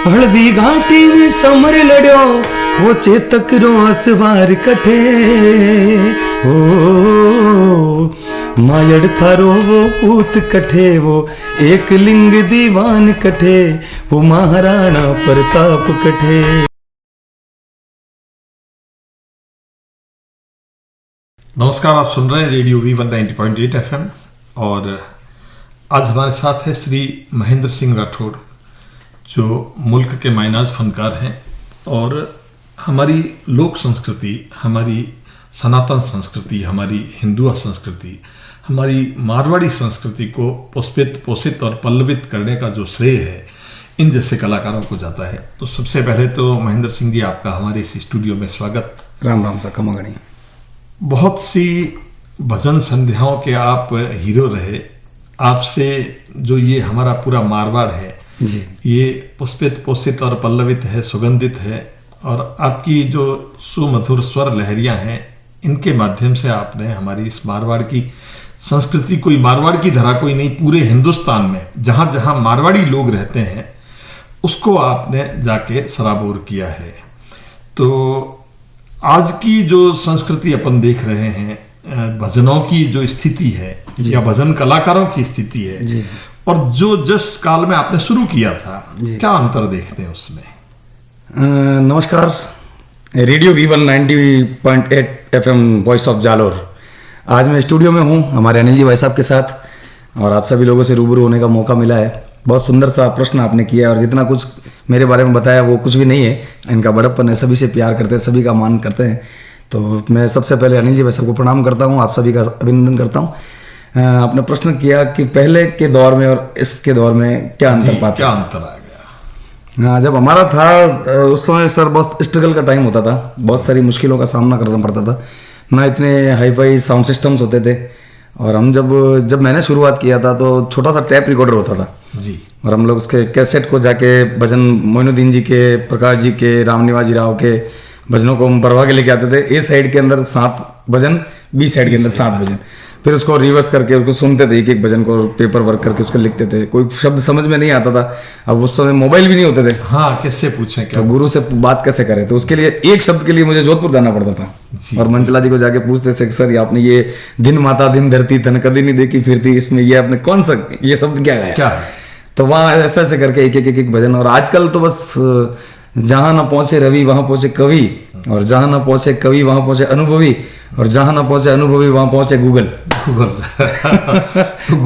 हल्दी घाटी में समर लड़ो वो चेतक रो असवार कठे ओ मायड़ थारो वो पूत कठे वो एक लिंग दीवान कठे वो महाराणा प्रताप कठे। नमस्कार, आप सुन रहे हैं रेडियो V190.8 FM और आज हमारे साथ है श्री महेंद्र सिंह राठौड़ जो मुल्क के मायनाज फनकार हैं और हमारी लोक संस्कृति, हमारी सनातन संस्कृति, हमारी हिंदू संस्कृति, हमारी मारवाड़ी संस्कृति को पुष्पित, पोषित और पल्लवित करने का जो श्रेय है इन जैसे कलाकारों को जाता है। तो सबसे पहले तो महेंद्र सिंह जी, आपका हमारे इस स्टूडियो में स्वागत। राम राम सा कमागणी। बहुत सी भजन संध्याओं के आप हीरो रहे। आपसे जो ये हमारा पूरा मारवाड़ है जी, ये पुष्पित, पोषित और पल्लवित है, सुगंधित है और आपकी जो सुमधुर स्वर लहरियां हैं इनके माध्यम से आपने हमारी इस मारवाड़ की संस्कृति, कोई मारवाड़ की धरा कोई नहीं, पूरे हिंदुस्तान में जहां जहां मारवाड़ी लोग रहते हैं उसको आपने जाके सराबोर किया है। तो आज की जो संस्कृति अपन देख रहे हैं, भजनों की जो स्थिति है या भजन कलाकारों की स्थिति है जी, और जो जिस काल में आपने शुरू किया था, क्या अंतर देखते हैं उसमें? नमस्कार, radio V190.8 FM voice of Jalore. आज मैं स्टूडियो में हूँ हमारे अनिल जी भाई साहब के साथ और आप सभी लोगों से रूबरू होने का मौका मिला है। बहुत सुंदर सा प्रश्न आपने किया और जितना कुछ मेरे बारे में बताया वो कुछ भी नहीं है। इनका बड़प्पन है, सभी से प्यार करते हैं, सभी का मान करते हैं। तो मैं सबसे पहले अनिल जी भाई साहब को प्रणाम करता हूँ, आप सभी का अभिनंदन करता हूँ। आपने प्रश्न किया कि पहले के दौर में और इसके दौर में क्या अंतर पाते, क्या अंतर आ गया? हाँ, जब हमारा था उस समय सर बहुत स्ट्रगल का टाइम होता था, बहुत सारी मुश्किलों का सामना करना पड़ता था, ना इतने हाई फाई साउंड सिस्टम्स होते थे। और हम जब मैंने शुरुआत किया था तो छोटा सा टैप रिकॉर्डर होता था जी, और हम लोग उसके कैसेट को जाके भजन मोइनुद्दीन जी के, प्रकाश जी के, रामनिवाजी राव के भजनों को हम भरवा के लेके आते थे। ए साइड के अंदर 7 भजन, बी साइड के अंदर 7 भजन, फिर उसको रिवर्स करके उसको सुनते थे, एक एक भजन को पेपर वर्क करके उसको लिखते थे। कोई शब्द समझ में नहीं आता था, अब उस समय मोबाइल भी नहीं होते थे। हाँ, कैसे पूछें, क्या तो गुरु से बात कैसे करें? तो उसके लिए एक शब्द के लिए मुझे जोधपुर जाना पड़ता था और मंचला जी को जाके पूछते थे, सर आपने ये दिन माता दिन धरती तन कभी नहीं देखी फिरती, इसमें ये आपने कौन सा ये शब्द क्या गाया? क्या है? तो वहाँ ऐसे ऐसे करके एक भजन। और आजकल तो बस जहां ना पहुंचे रवि वहां पहुंचे कवि, और जहां ना पहुंचे कवि वहां पहुंचे अनुभवी, और जहां ना पहुंचे अनुभवी वहां पहुंचे गूगल।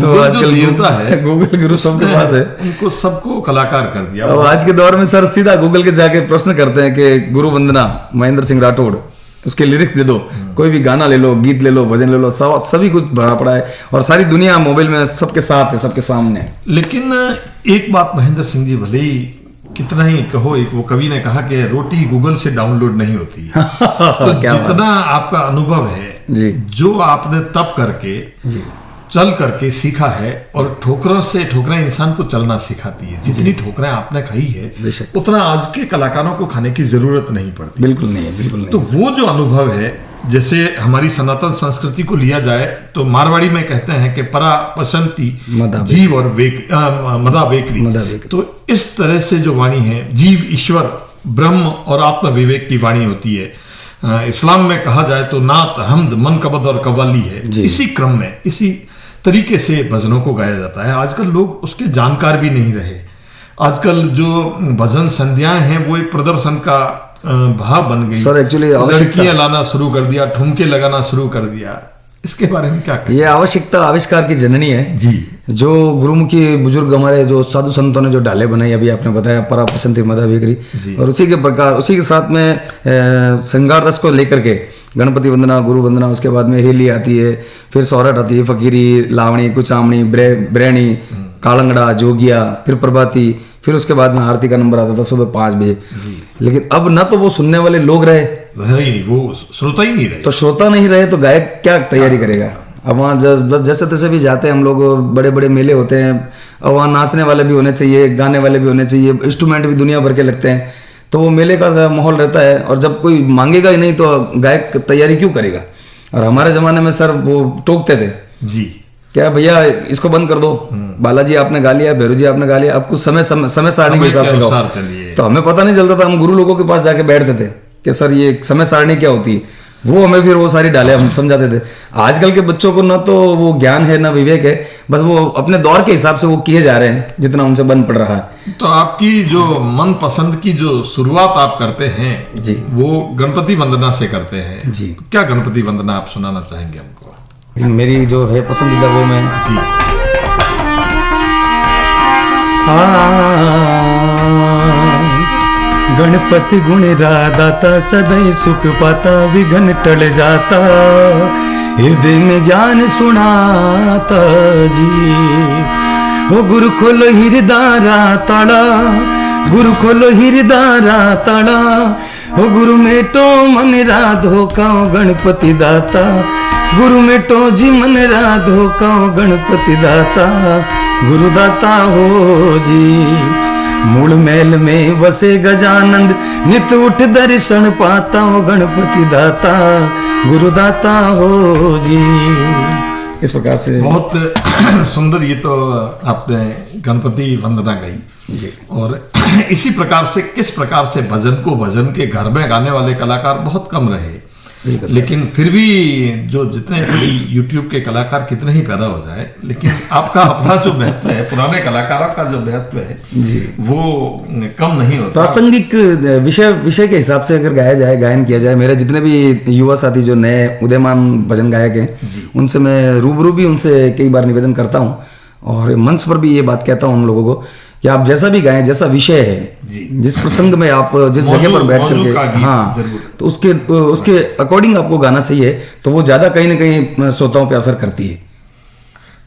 तो आजकल देवता है, गूगल गुरु सबके पास है, उनको सबको कलाकार कर दिया। अब आज के दौर में सर सीधा गूगल के जाके प्रश्न करते हैं कि गुरु वंदना महेंद्र सिंह राठौड़, उसके लिरिक्स दे दो, कोई भी गाना ले लो, गीत ले लो, भजन ले लो, सभी कुछ भरा पड़ा है और सारी दुनिया मोबाइल में सबके साथ है, सबके सामने। लेकिन एक बात महेंद्र सिंह जी, भले ही कितना ही कहो, एक वो कवि ने कहा कि रोटी गूगल से डाउनलोड नहीं होती है। तो जितना आपका अनुभव है जी, जो आपने तप करके जी, चल करके सीखा है, और ठोकरें इंसान को चलना सिखाती है। जितनी ठोकरें आपने खाई है उतना आज के कलाकारों को खाने की जरूरत नहीं पड़ती। बिल्कुल नहीं है, बिल्कुल नहीं। तो वो जो अनुभव है, जैसे हमारी सनातन संस्कृति को लिया जाए तो मारवाड़ी में कहते हैं कि परा पसंती जीव और मदा वेकरी। तो इस तरह से जो वाणी है, जीव, ईश्वर, ब्रह्म और आत्म विवेक की वाणी होती है। इस्लाम में कहा जाए तो नात, हमद, मनकबद और कव्वाली है। इसी क्रम में, इसी तरीके से भजनों को गाया जाता है। आजकल लोग उसके जानकार भी नहीं रहे। आजकल जो भजन संध्याएं हैं वो एक प्रदर्शन का भाव बन गई। सर एक्चुअली लड़कियां लाना शुरू कर दिया, ठुमके लगाना शुरू कर दिया। इसके बारे में क्या कहें? ये आवश्यकता आविष्कार की जननी है जी। जो गुरुमुखी बुजुर्ग हमारे जो साधु संतों ने जो डाले बनाई, अभी आपने बताया परा पसंती मदा बेकरी, और उसी के प्रकार उसी के साथ में श्रृंगार रस को लेकर के गणपति वंदना, गुरु वंदना, उसके बाद में हेली आती है, फिर सौरठ आती है, फकीरी, लावणी, कुचामणी, ब्रैणी, कालंगड़ा, जोगिया, फिर प्रभाती, फिर उसके बाद में आरती का नंबर आता था सुबह 5 बजे। लेकिन अब ना तो वो सुनने वाले लोग रहे, वो श्रोता ही नहीं रहे। तो श्रोता नहीं रहे तो गायक क्या तैयारी करेगा? अब वहाँ बस जैसे तैसे भी जाते हैं हम लोग, बड़े बड़े मेले होते हैं, और वहाँ नाचने वाले भी होने चाहिए, गाने वाले भी होने चाहिए, इंस्ट्रूमेंट भी दुनिया भर के लगते हैं, तो वो मेले का माहौल रहता है। और जब कोई मांगेगा ही नहीं तो गायक तैयारी क्यों करेगा? और हमारे जमाने में सर वो टोकते थे जी, क्या भैया इसको बंद कर दो, बालाजी आपने गा लिया, भैरू जी आपने गा लिया, अब कुछ समय सारणी के हिसाब से गाओ। तो हमें पता नहीं चलता था, हम गुरु लोगों के पास जाके बैठते थे कि सर ये समय सारणी क्या होती है, वो हमें फिर वो सारी डाले हम समझाते थे। आजकल के बच्चों को ना तो वो ज्ञान है ना विवेक है, बस वो अपने दौर के हिसाब से वो किए जा रहे हैं जितना उनसे बन पड़ रहा है। तो आपकी जो मन पसंद की जो शुरुआत आप करते हैं जी, वो गणपति वंदना से करते हैं जी। क्या गणपति वंदना आप सुनाना चाहेंगे हमको? मेरी जो है पसंदीदा वो मैं जी गणपति गुण दाता सदैव सुख पाता, विघ्न टल जाता, हृदय में ज्ञान सुनाता जी। हो गुरु खोलो हृदय ताड़ा, गुरु खोलो हृदय ताड़ा, हो गुरु मेटो मन राधो काओ गणपति दाता, गुरु मेटो जी मन राधो काओ गणपति दाता, गुरु दाता हो जी। मूल महल में वसे गजानंद, नित उठ दर्शन पाता हो गणपति दाता, गुरु दाता हो जी। इस प्रकार से बहुत सुंदर ये तो आपने गणपति वंदना गाई जी। और इसी प्रकार से किस प्रकार से भजन को भजन के घर में गाने वाले कलाकार बहुत कम रहे, लेकिन फिर भी जो जितने बड़ी यूट्यूब के कलाकार कितने ही पैदा हो जाए, लेकिन आपका अपना जो महत्व है, पुराने कलाकारों का जो महत्व है जी, वो कम नहीं होता। प्रासंगिक विषय के हिसाब से अगर गाया जाए, गायन किया जाए, मेरे जितने भी युवा साथी जो नए उदयमान भजन गायक हैं उनसे मैं रूबरू भी उनसे कई बार निवेदन करता हूँ और मंच पर भी ये बात कहता हूँ उन लोगों को कि आप जैसा भी गाएं, जैसा विषय है, जिस प्रसंग में आप जिस जगह पर बैठ करके, हाँ, तो उसके अकॉर्डिंग आपको गाना चाहिए, तो वो ज्यादा कहीं ना कहीं श्रोताओं पे असर करती है।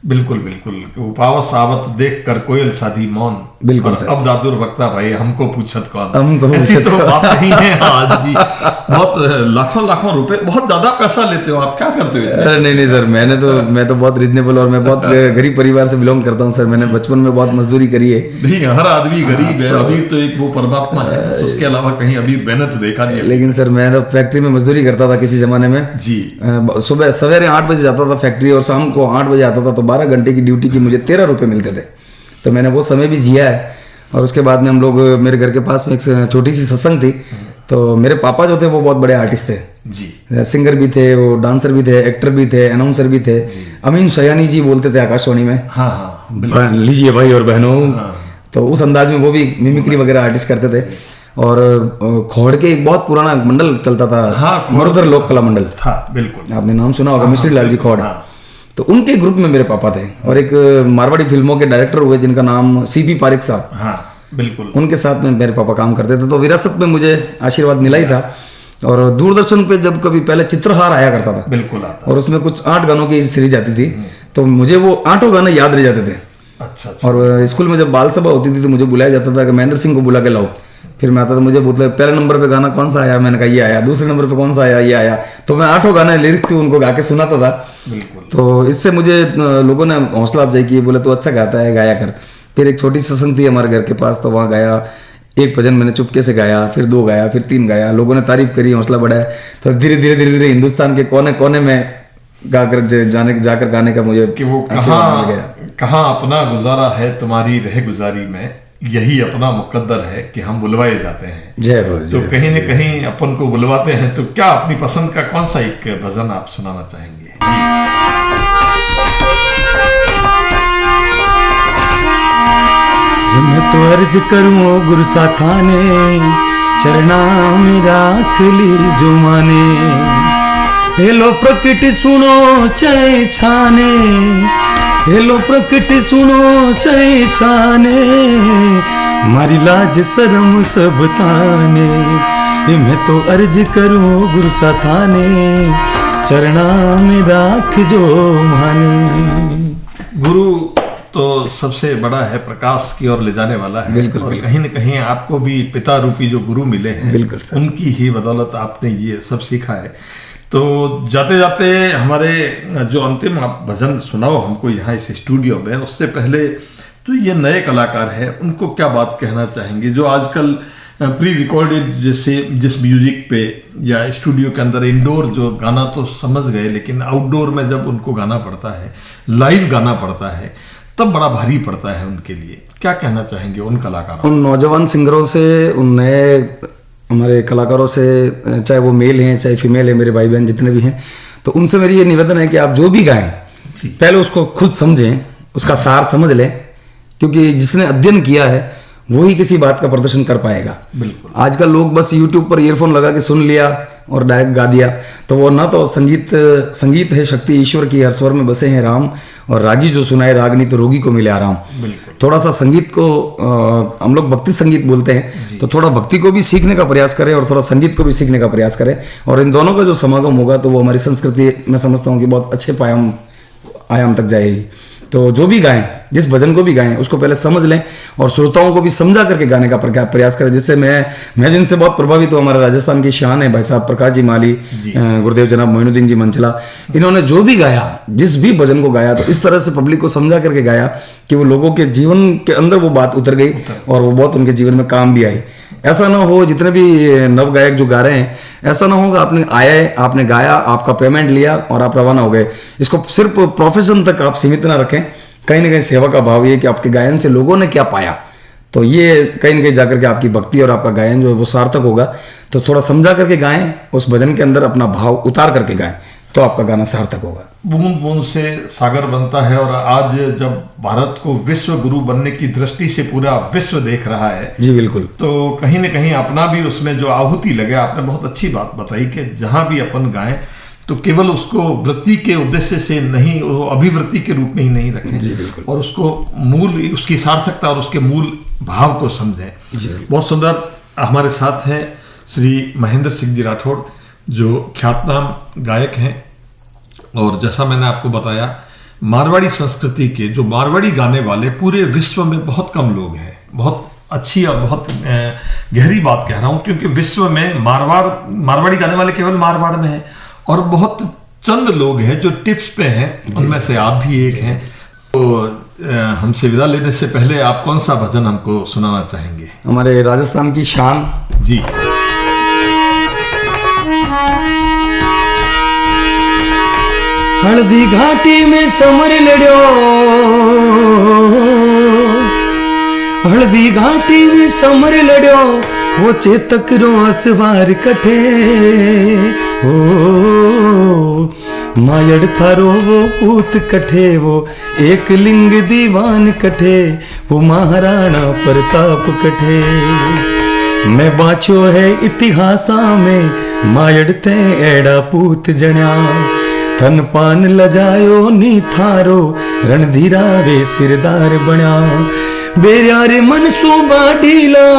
बिल्कुल बिल्कुल। उपावस आवत देख कर कोयल साधी मौन, बिल्कुल अब दादुर वक्ता भाई हमको पूछत कौन, हमको ऐसी तो बात नहीं है आज भी। बहुत लाखों लाखों रुपए, बहुत ज्यादा पैसा लेते हो आप, क्या करते हो? नहीं सर, मैं तो बहुत रिजनेबल और मैं बहुत गरीब परिवार से बिलोंग करता हूँ सर। मैंने बचपन में बहुत मजदूरी करी है। नहीं, हर आदमी गरीब है, अमीर तो एक वो परमात्मा है, उसके अलावा कहीं अमीर मेहनत देखा नहीं। लेकिन सर मैं तो फैक्ट्री में मजदूरी करता था किसी जमाने में जी। सुबह सवेरे 8 बजे जाता था फैक्ट्री और शाम को 8 बजे आता था, तो 12 घंटे की ड्यूटी की मुझे 13 रुपए मिलते थे। तो मैंने वो समय भी जिया है। और उसके बाद में हम लोग, मेरे घर के पास में एक छोटी सी सत्संग थी, तो मेरे पापा जो थे वो बहुत बड़े आर्टिस्ट थे जी, सिंगर भी थे, वो डांसर भी थे, एक्टर भी थे, अनाउंसर भी थे। अमीन सयानी जी बोलते थे आकाशवाणी में, हाँ, लीजिए भाई और बहनों, तो उस अंदाज में वो भी मिमिक्री वगैरह आर्टिस्ट करते थे। और खोड़ के एक बहुत पुराना मंडल चलता था, हाँ, मरुधर लोक कला मंडल था, बिल्कुल आपने नाम सुना होगा, मिस्ट्री लाल जी खोड़, तो उनके ग्रुप में मेरे पापा थे। और एक मारवाड़ी फिल्मों के डायरेक्टर हुए जिनका नाम सीपी पारिक साहब, हाँ बिल्कुल, उनके साथ में मेरे पापा काम करते थे। तो विरासत में मुझे आशीर्वाद मिला ही था। और दूरदर्शन पे जब कभी पहले चित्रहार आया करता था, बिल्कुल आता, और उसमें कुछ 8 गानों की सीरीज आती थी, तो मुझे वो 8 गाने याद रह जाते थे। अच्छा। और स्कूल में जब बाल सभा होती थी तो मुझे बुलाया जाता था कि महेंद्र सिंह को बुला के लाओ। फिर मैं आता था, मुझे बोलते पहले नंबर पे गाना कौन सा आया, मैंने कहा ये आया, दूसरे नंबर पे कौन सा आया, ये आया। तो मैं 8 गाने लिरिक्स उनको गा के सुनाता था। तो इससे मुझे लोगों ने हौसला अफजाई की, बोले तो अच्छा गाता है, गाया कर। फिर एक छोटी सत्संग थी हमारे घर के पास, तो वहाँ गाया, एक भजन मैंने चुपके से गाया, फिर 2 गाया, फिर 3 गाया, लोगों ने तारीफ करी, हौसला बढ़ाया। तो धीरे धीरे हिंदुस्तान के कोने कोने में जाकर गाने का मुझे कि वो कहाँ अपना गुजारा है तुम्हारी रह गुजारी में, यही अपना मुकद्दर है कि हम बुलवाए जाते हैं। जय हो। तो कहीं न कहीं अपन को बुलवाते हैं। तो क्या अपनी पसंद का कौन सा एक भजन आप सुनाना चाहेंगे? मैं तो अर्ज करूं गुरु साथा ने, चरना में राख ली जो माने, हेलो प्रकृति सुनो चाहे छाने, हेलो प्रकृति सुनो चाहे छाने, मारी लाज शर्म सब ताने, मैं तो अर्ज करूं गुरु साथा ने, चरना में राख जो माने। गुरु तो सबसे बड़ा है, प्रकाश की ओर ले जाने वाला है। बिल्कुल, और कहीं न कहीं आपको भी पिता रूपी जो गुरु मिले हैं, बिल्कुल सर, उनकी ही बदौलत आपने ये सब सीखा है। तो जाते जाते हमारे जो अंतिम आप भजन सुनाओ हमको यहाँ इस स्टूडियो में, उससे पहले जो ये नए कलाकार हैं उनको क्या बात कहना चाहेंगे, जो आजकल प्री रिकॉर्डेड जैसे जिस म्यूजिक पे या स्टूडियो के अंदर इंडोर जो गाना तो समझ गए, लेकिन आउटडोर में जब उनको गाना पड़ता है, लाइव गाना पड़ता है, तब बड़ा भारी पड़ता है उनके लिए। क्या कहना चाहेंगे उन कलाकारों, उन नौजवान सिंगरों से, उन नए हमारे कलाकारों से, चाहे वो मेल हैं चाहे फीमेल है, मेरे भाई बहन जितने भी हैं, तो उनसे मेरी ये निवेदन है कि आप जो भी गाएं पहले उसको खुद समझें, उसका सार समझ लें, क्योंकि जिसने अध्ययन किया है वही किसी बात का प्रदर्शन कर पाएगा। बिल्कुल। आजकल लोग बस यूट्यूब पर ईयरफोन लगा के सुन लिया और डायरेक्ट गा दिया, तो वो ना तो संगीत है शक्ति ईश्वर की, हर स्वर में बसे हैं राम, और रागी जो सुनाए रागनी तो रोगी को मिले आराम। थोड़ा सा संगीत को हम लोग भक्ति संगीत बोलते हैं, तो थोड़ा भक्ति को भी सीखने का प्रयास करें और थोड़ा संगीत को भी सीखने का प्रयास करें, और इन दोनों का जो समागम होगा तो वो हमारी संस्कृति, मैं समझता हूँ कि बहुत अच्छे आयाम तक जाएगी। तो जो भी गाएं, जिस भजन को भी गाएं, उसको पहले समझ लें और श्रोताओं को भी समझा करके गाने का प्रयास करें। जिससे मैं जिनसे बहुत प्रभावित हूँ, हमारे राजस्थान की शान है भाई साहब प्रकाश जी माली, गुरुदेव जनाब मोइनुद्दीन जी मंचला, इन्होंने जो भी गाया, जिस भी भजन को गाया, तो इस तरह से पब्लिक को समझा करके गाया कि वो लोगों के जीवन के अंदर वो बात उतर गई और वो बहुत उनके जीवन में काम भी आई। ऐसा ना हो, जितने भी नव गायक जो गा रहे हैं, ऐसा ना होगा आपने आए, आपने गाया, आपका पेमेंट लिया और आप रवाना हो गए। इसको सिर्फ प्रोफेशन तक आप सीमित ना रखें, कहीं ना कहीं सेवा का भाव ये कि आपके गायन से लोगों ने क्या पाया, तो ये कहीं ना कहीं जाकर के आपकी भक्ति और आपका गायन जो है वो सार्थक होगा। तो थोड़ा समझा करके गाएं, उस भजन के अंदर अपना भाव उतार करके गाएं, तो आपका गाना सार्थक होगा। बूंद बूंद से सागर बनता है, और आज जब भारत को विश्व गुरु बनने की दृष्टि से पूरा विश्व देख रहा है, जी बिल्कुल, तो कहीं ना कहीं अपना भी उसमें जो आहुति लगे। आपने बहुत अच्छी बात बताई कि जहां भी अपन गाएं तो केवल उसको वृत्ति के उद्देश्य से नहीं, वो अभिवृत्ति के रूप में ही नहीं रखें, और उसको मूल, उसकी सार्थकता और उसके मूल भाव को समझें। बहुत सुंदर। हमारे साथ हैं श्री महेंद्र सिंह जी राठौड़, जो ख्यातनाम गायक हैं, और जैसा मैंने आपको बताया, मारवाड़ी संस्कृति के जो मारवाड़ी गाने वाले पूरे विश्व में बहुत कम लोग हैं। बहुत अच्छी और बहुत गहरी बात कह रहा हूं, क्योंकि विश्व में मारवाड़ी गाने वाले केवल मारवाड़ में हैं, और बहुत चंद लोग हैं जो टिप्स पे हैं, उनमें से आप भी एक हैं। तो हमसे विदा लेने से पहले आप कौन सा भजन हमको सुनाना चाहेंगे? हमारे राजस्थान की शान जी। हल्दी घाटी में समर लड़ो, हल्दी घाटी में समर लड़ो, वो चेतक रो असवार कठे, ओ मायड़ थारो वो पूत कठे, वो एक लिंग दीवान कठे, वो महाराणा प्रताप कठे। मैं बाछो है इतिहासा में, मायड़ ते एड़ा पूत जण्या, थन पान लजायो नी थारो, रणधीरा वे सिरदार बण्या। बेर्यारे मनसू बाडीला,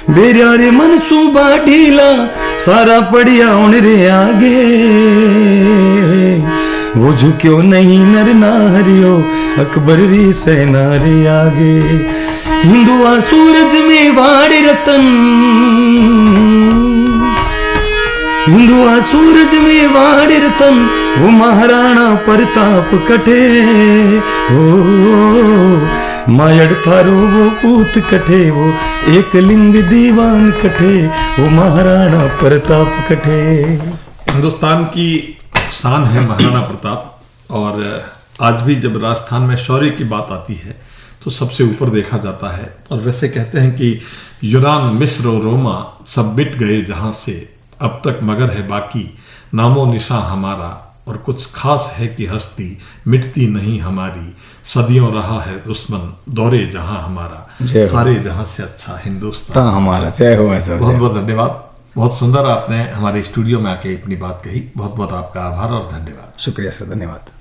बेर्यारे मनसू बाडीला, सारा पड़िया उन रे आगे, वो झुक्यो नहीं नर नारियो, अकबर री सेना रे आगे। हिंदुआ सूरज में वाड़ रतन, हिंदुआ सूरज में वाड़ रतन, वो महाराणा प्रताप कठे, ओ मायड़ थारो वो पूत कठे, वो एक लिंग दीवान कठे, वो महाराणा प्रताप कठे। हिंदुस्तान की शान है महाराणा प्रताप, और आज भी जब राजस्थान में शौर्य की बात आती है तो सबसे ऊपर देखा जाता है। और वैसे कहते हैं कि यूनान, मिस्र और रोमा सब मिट गए जहां से, अब तक मगर है बाकी नामो निशा हमारा, और कुछ खास है कि हस्ती मिटती नहीं हमारी, सदियों रहा है दुश्मन दौरे जहां हमारा, सारे जहां से अच्छा हिंदुस्तान हमारा। जय हो ऐसा। बहुत बहुत धन्यवाद। बहुत सुंदर आपने हमारे स्टूडियो में आके अपनी बात कही। बहुत बहुत आपका आभार और धन्यवाद। शुक्रिया सर, धन्यवाद।